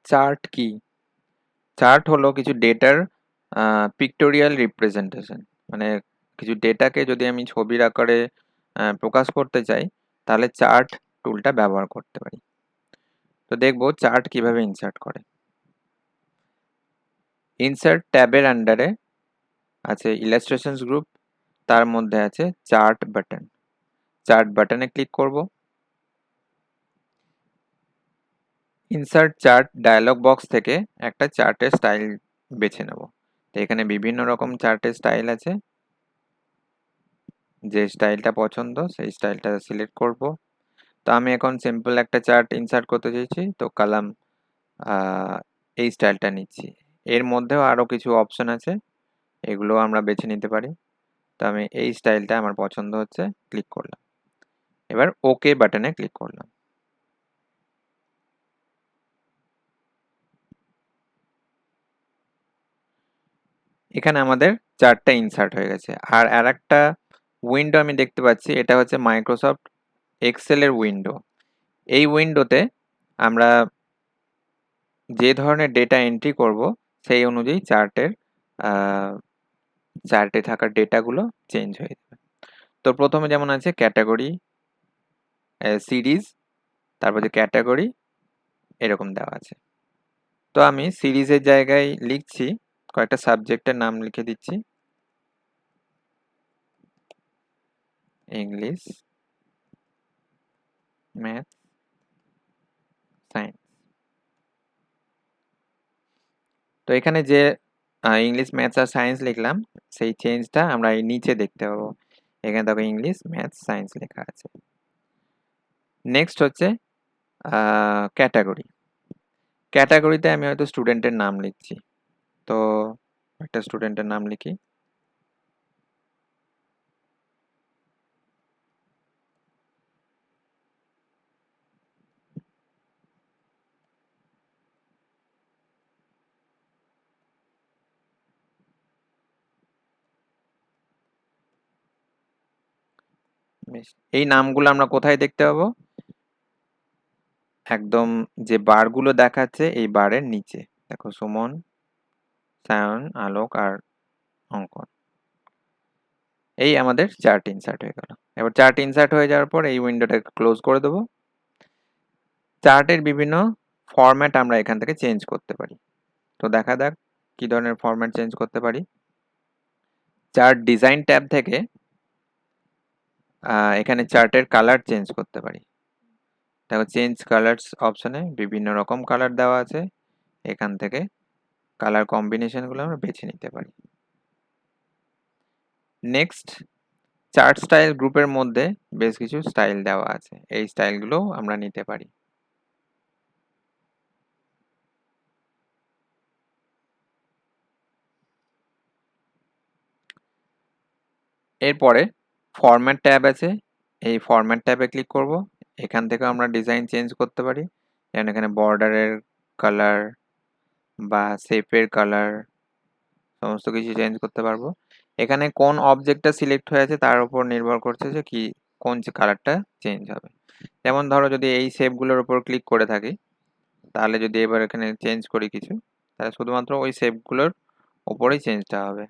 Chart কি? Chart হলো কিছু ডেটার পিক্টোরিয়াল রিপ্রেজেন্টেশন, মানে কিছু ডেটাকে যদি আমি ছবির আকারে প্রকাশ করতে চাই তাহলে চার্ট টুলটা ব্যবহার করতে পারি। তো দেখবো চার্ট কিভাবে ইনসার্ট করে। ইনসার্ট ট্যাবের আন্ডারে আছে ইলাস্ট্রেশনস গ্রুপ, তার মধ্যে আছে চার্ট বাটন। চার্ট বাটনে ক্লিক করব। ইনসার্ট চার্ট ডায়লগ বক্স থেকে একটা চার্টের স্টাইল বেছে নেব। তো এখানে বিভিন্ন রকম চার্টের স্টাইল আছে, যে স্টাইলটা পছন্দ সেই স্টাইলটা সিলেক্ট করব। তো আমি এখন সিম্পল একটা চার্ট ইনসার্ট করতে চাইছি, তো কলাম এই স্টাইলটা নিচ্ছি। এর মধ্যেও আরও কিছু অপশন আছে, এগুলো আমরা বেছে নিতে পারি। তো আমি এই স্টাইলটা আমার পছন্দ হচ্ছে, ক্লিক করলাম। এবার ওকে বাটনে ক্লিক করলাম। এখানে আমাদের চার্টটা ইনসার্ট হয়ে গেছে। আর একটা উইন্ডো আমি দেখতে পাচ্ছি, এটা হচ্ছে মাইক্রোসফট এক্সেলের উইন্ডো। এই উইন্ডোতে আমরা যে ধরনের ডেটা এন্ট্রি করব সেই অনুযায়ী চার্টে থাকা ডেটাগুলো চেঞ্জ হয়ে যাবে। তো প্রথমে যেমন আছে ক্যাটাগরি, সিরিজ, তারপর যে ক্যাটাগরি এরকম দেওয়া আছে। তো আমি সিরিজের জায়গায় লিখছি, কয়েকটা সাবজেক্টের নাম লিখে দিচ্ছি। English, math, science. তো এখানে যে ইংলিশ, ম্যাথস আর সায়েন্স লিখলাম সেই চেঞ্জটা আমরা এই নিচে দেখতে পাবো। এখানে দেখো ইংলিশ, ম্যাথস, সায়েন্স লেখা আছে। নেক্সট হচ্ছে ক্যাটাগরি। ক্যাটাগরিতে আমি হয়তো স্টুডেন্টের নাম লিখছি, তো একটা স্টুডেন্টের নাম লিখি। এই নামগুলো আমরা কোথায় দেখতে পাবো? একদম যে বারগুলো দেখাচ্ছে এই বারের নিচে দেখো, সুমন, সায়ন, আলোক আর অঙ্কন। এই আমাদের চার্ট ইনসার্ট হয়ে গেল। এবার চার্ট ইনসার্ট হয়ে যাওয়ার পর এই উইন্ডোটাকে ক্লোজ করে দেবো। চার্টের বিভিন্ন ফরম্যাট আমরা এখান থেকে চেঞ্জ করতে পারি। তো দেখা যাক কি ধরনের ফরম্যাট চেঞ্জ করতে পারি। চার্ট ডিজাইন ট্যাব থেকে এখানে চার্টের কালার চেঞ্জ করতে পারি। দেখো চেঞ্জ কালার্স অপশনে বিভিন্ন রকম কালার দেওয়া আছে, এখান থেকে কালার কম্বিনেশনগুলো আমরা বেছে নিতে পারি। নেক্সট, চার্ট স্টাইল গ্রুপের মধ্যে বেশ কিছু স্টাইল দেওয়া আছে, এই স্টাইলগুলো আমরা নিতে পারি। এরপরে ফরম্যাট ট্যাব আছে, এই ফরম্যাট ট্যাবে ক্লিক করব। এখান থেকে আমরা ডিজাইন চেঞ্জ করতে পারি, যেমন এখানে বর্ডারের কালার বা শেপের কালার সমস্ত কিছু চেঞ্জ করতে পারবো। এখানে কোন অবজেক্টটা সিলেক্ট হয়ে আছে তার উপর নির্ভর করছে যে কি কোন কালারটা চেঞ্জ হবে। যেমন ধরো যদি এই শেপগুলোর উপর ক্লিক করে থাকি, তাহলে যদি এবার এখানে চেঞ্জ করি কিছু, তাহলে শুধুমাত্র ওই শেপগুলোর উপরেই চেঞ্জটা হবে।